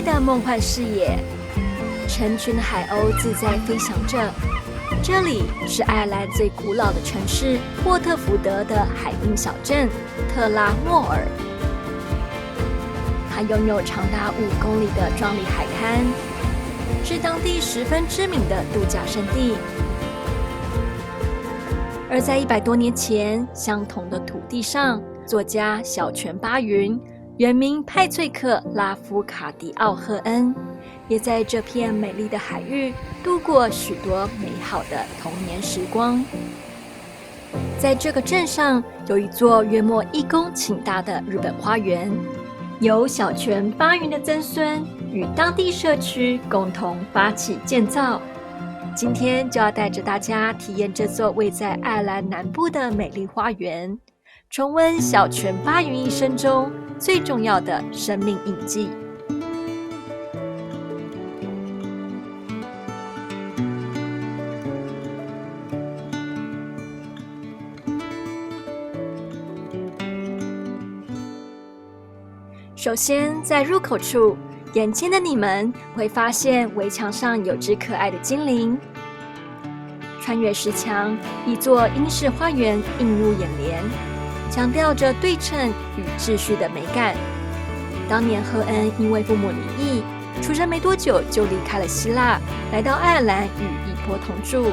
丽的梦幻视野，成群的海鸥自在飞翔着。这里是爱尔兰最古老的城市沃特福德的海滨小镇特拉莫尔，它拥有长达5公里的壮丽海滩，是当地十分知名的度假胜地。而在100多年前，相同的土地上，作家小泉八云原名派翠克·拉夫卡迪奥·赫恩，也在这片美丽的海域度过许多美好的童年时光。在这个镇上，有一座约莫1公顷大的日本花园，由小泉八云的曾孙与当地社区共同发起建造。今天就要带着大家体验这座位在爱尔兰南部的美丽花园，重温小泉八云一生中最重要的生命印记。首先，在入口处，眼前的你们会发现围墙上有只可爱的精灵。穿越石墙，一座英式花园映入眼帘，强调着对称与秩序的美感。当年赫恩因为父母离异，出生没多久就离开了希腊，来到爱尔兰与姨婆同住。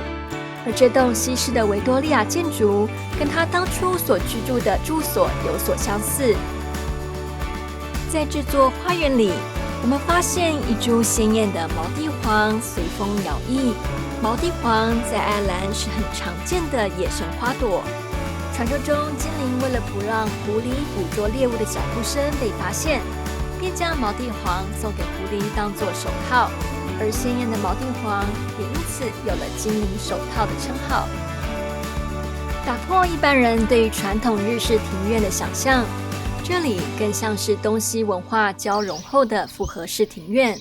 而这栋西式的维多利亚建筑，跟他当初所居住的住所有所相似。在这座花园里，我们发现一株鲜艳的毛地黄随风摇曳。毛地黄在爱尔兰是很常见的野生花朵。传说中，精灵为了不让狐狸捕捉猎物的脚步声被发现，便将毛地黄送给狐狸当作手套，而鲜艳的毛地黄也因此有了精灵手套的称号。打破一般人对于传统日式庭院的想象，这里更像是东西文化交融后的复合式庭院。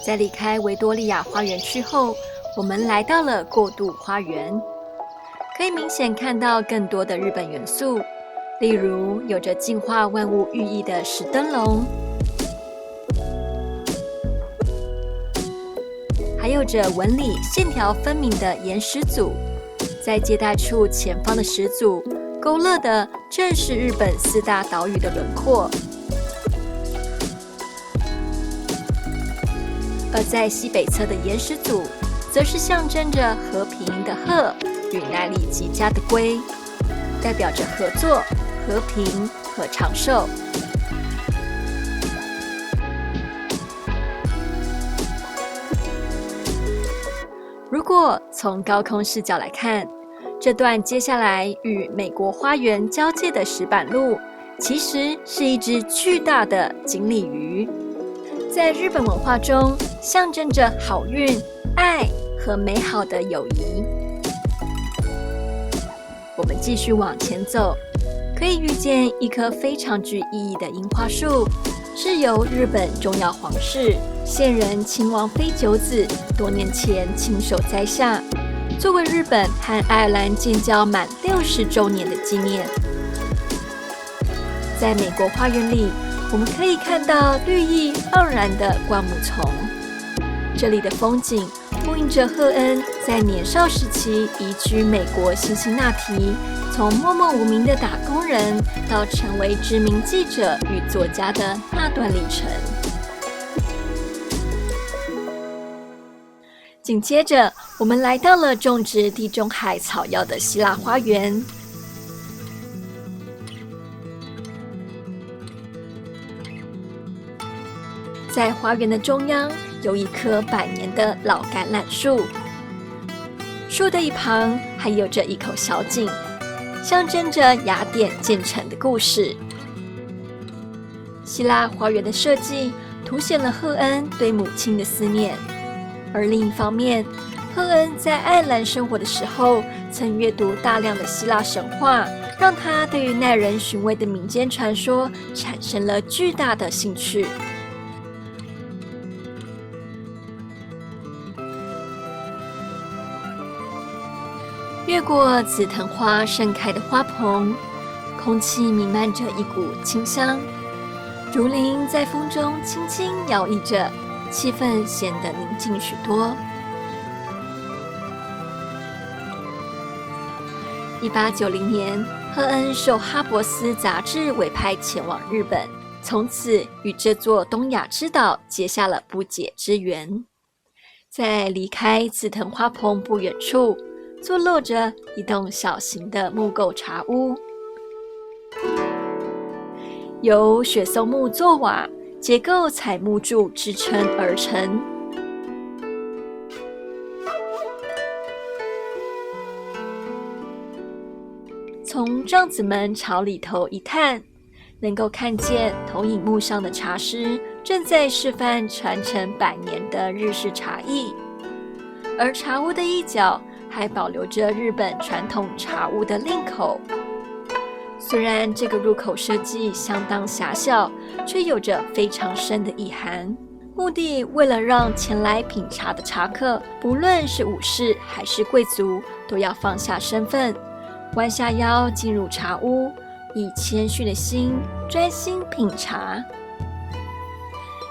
在离开维多利亚花园区后，我们来到了过渡花园，可以明显看到更多的日本元素，例如有着净化万物寓意的石灯笼，还有着纹理线条分明的岩石组。在接待处前方的石组勾勒的正是日本4大岛屿的轮廓，而在西北侧的岩石组，则是象征着和平的鹤与耐力极佳的龟，代表着合作、和平和长寿。如果从高空视角来看，这段接下来与美国花园交界的石板路，其实是一只巨大的锦鲤鱼。在日本文化中，象征着好运、爱和美好的友谊。我们继续往前走，可以遇见一棵非常具意义的樱花树，是由日本重要皇室现任亲王妃久子多年前亲手栽下，作为日本和爱尔兰建交满60周年的纪念。在美国花园里，我们可以看到绿意盎然的灌木丛，这里的风景呼应着赫恩在年少时期移居美国辛辛那提，从默默无名的打工人到成为知名记者与作家的那段历程。紧接着，我们来到了种植地中海草药的希腊花园。在花园的中央，有一棵100年的老橄榄树，树的一旁还有着一口小井，象征着雅典建成的故事。希腊花园的设计凸显了赫恩对母亲的思念，而另一方面，赫恩在爱尔兰生活的时候，曾阅读大量的希腊神话，让他对于耐人寻味的民间传说产生了巨大的兴趣。越过紫藤花盛开的花棚，空气弥漫着一股清香。竹林在风中轻轻摇曳着，气氛显得宁静许多。1890年，赫恩受哈珀斯杂志委派前往日本，从此与这座东亚之岛结下了不解之缘。在离开紫藤花棚不远处，坐落着一栋小型的木构茶屋，由雪松木做瓦，结构采木柱支撑而成。从帐子门朝里头一探，能够看见投影幕上的茶师正在示范传承100年的日式茶艺，而茶屋的一角还保留着日本传统茶屋的令口。虽然这个入口设计相当狭小，却有着非常深的意涵，目的为了让前来品茶的茶客，不论是武士还是贵族，都要放下身份，弯下腰进入茶屋，以谦逊的心专心品茶。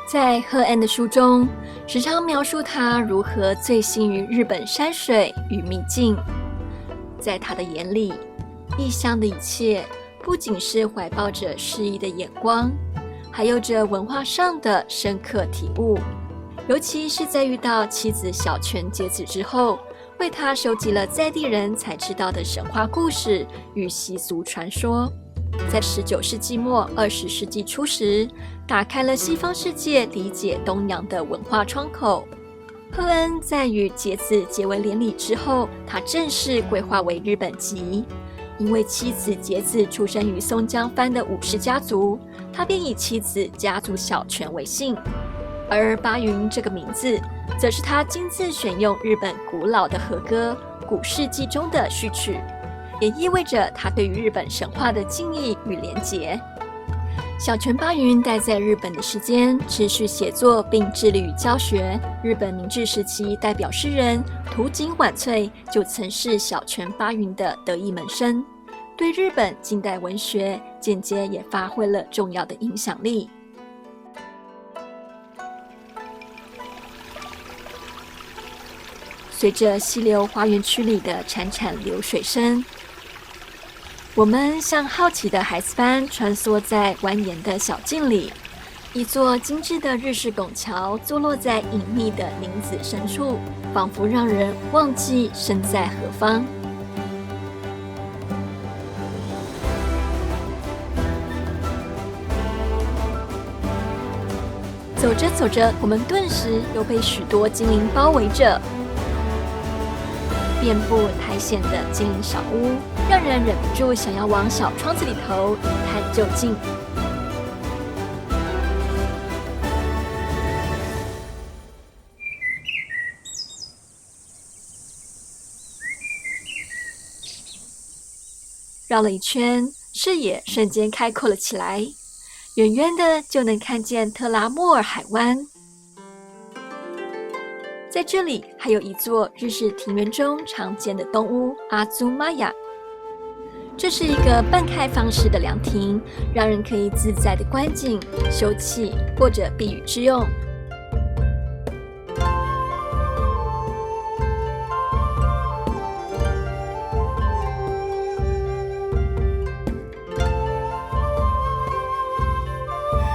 在赫恩的书中，时常描述他如何醉心于日本山水与秘境。在他的眼里，异乡的一切不仅是怀抱着诗意的眼光，还有着文化上的深刻体悟。尤其是在遇到妻子小泉节子之后，为他收集了在地人才知道的神话故事与习俗传说，在19世纪末20世纪初时，打开了西方世界理解东洋的文化窗口。赫恩在与节子结为连理之后，他正式规划为日本籍。因为妻子节子出生于松江藩的武士家族，他便以妻子家族小泉为姓，而八云这个名字则是他亲自选用日本古老的和歌《古世纪》中的序曲，也意味着他对于日本神话的敬意与连结。小泉八云待在日本的时间持续写作并致力于教学，日本明治时期代表诗人土井晚翠就曾是小泉八云的得意门生，对日本近代文学间接也发挥了重要的影响力。随着溪流花园区里的潺潺流水声，我们像好奇的孩子般穿梭在蜿蜒的小径里，一座精致的日式拱桥坐落在隐秘的林子深处，仿佛让人忘记身在何方。走着走着，我们顿时又被许多精灵包围着。遍布苔藓的精灵小屋，让人忍不住想要往小窗子里头一探究竟。绕了一圈，视野瞬间开阔了起来，远远的就能看见特拉莫尔海湾。在这里还有一座日式庭园中常见的东屋阿祖玛雅，这是一个半开放式的凉亭，让人可以自在的观景、休憩或者避雨之用。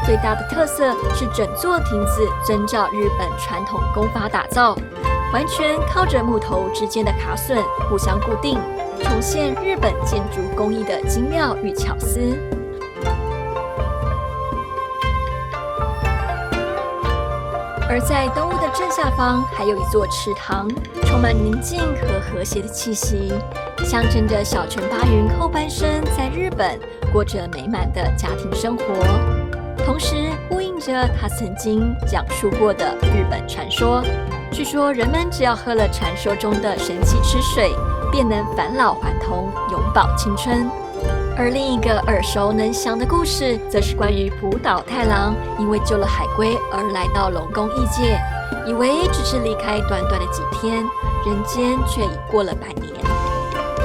最大的特色是整座亭子遵照日本传统工法打造，完全靠着木头之间的卡榫互相固定，重现日本建筑工艺的精妙与巧思。而在东屋的正下方还有一座池塘，充满宁静和和谐的气息，象征着小泉八云后半生在日本过着美满的家庭生活，同时呼应着他曾经讲述过的日本传说。据说人们只要喝了传说中的神奇池水，便能返老还童，永葆青春。而另一个耳熟能详的故事，则是关于浦岛太郎因为救了海龟而来到龙宫异界，以为只是离开短短的几天，人间却已过了100年。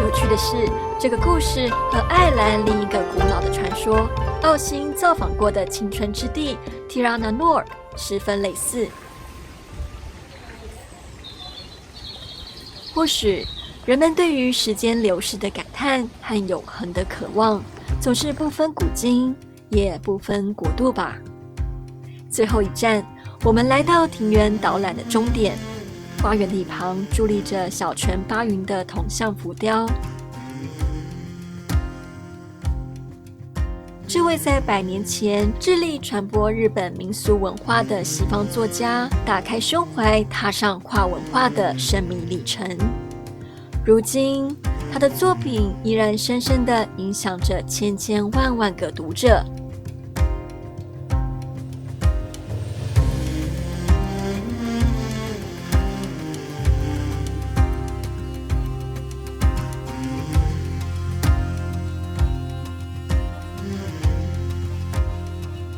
有趣的是，这个故事和爱尔兰另一个古老的传说奥辛造访过的青春之地提拉纳诺尔十分类似。或许人们对于时间流逝的感叹和永恒的渴望，总是不分古今，也不分国度吧。最后一站，我们来到庭园导览的终点。花园的一旁伫立着小泉八云的铜像浮雕。这位在100年前致力传播日本民俗文化的西方作家，打开胸怀，踏上跨文化的生命历程。如今，他的作品依然深深地影响着千千万万个读者。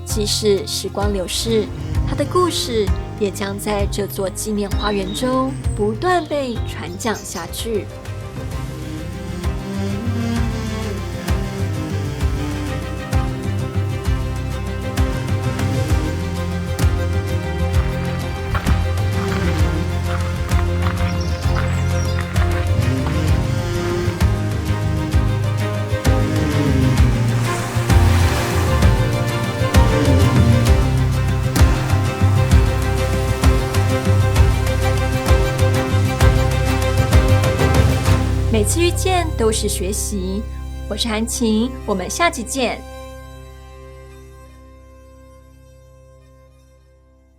即使时光流逝，他的故事也将在这座纪念花园中不断被传讲下去。每次遇见都是学习，我是韩晴，我们下期见。